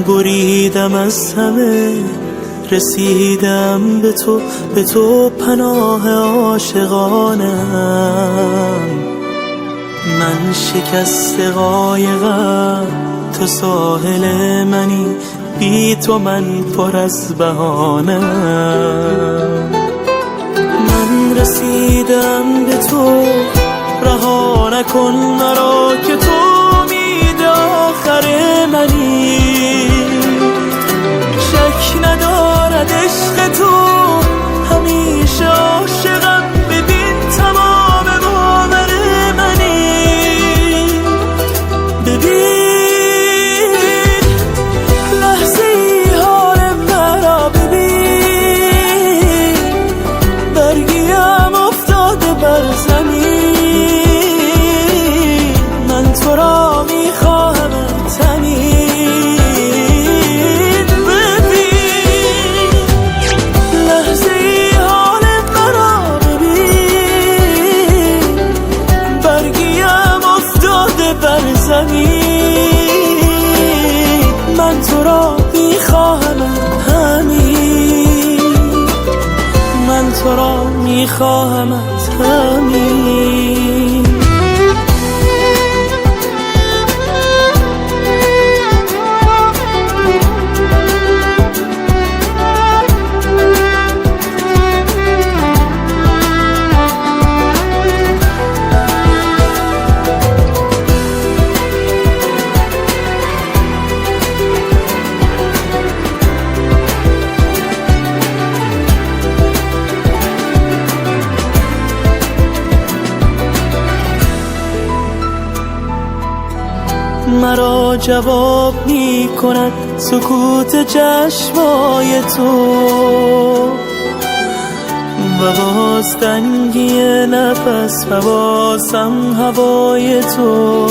بریدم از همه، رسیدم به تو پناه عاشقانم. من شکست قایقم، تو ساحل منی، بی تو من پر از بهانم. من رسیدم به تو، رها نکن مرا که تو امید آخر منی. شک ندارد عشق تو، همیشه عاشقم، ببین تمام باور منی. ببین لحظه ای حال مرا، ببین برگیم افتاده بر زمین. من تو را میخواهمت همین. ببین لحظه ای حال مرا، ببین برگیم افتاده بر زمین. من تو را میخواهمت همین. من تو را میخواهمت همین. مرا جواب می کند سکوت چشمای تو، و باز تنگی نفس و بازم هوای تو.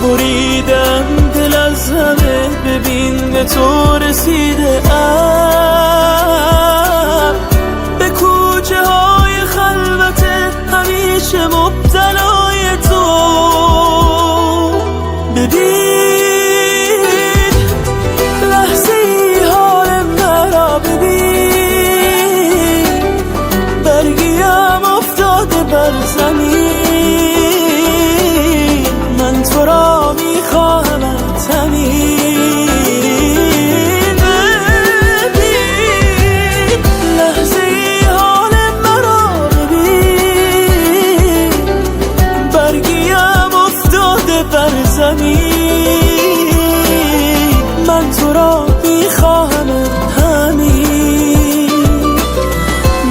بریدم دل از همه، ببین به تو رسیده ام. به کوچه های خلوت همیشه مبتلای تو. ببین لحظه ای حال مرا، ببین برگیم افتاده بر زمین. من تو را میخواهمت همین. ببین لحظه ای حال مرا، ببین برگیم افتاده بر زمین. من تو را میخواهمت همین.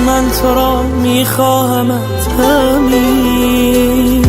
من تو را میخواهمت همین.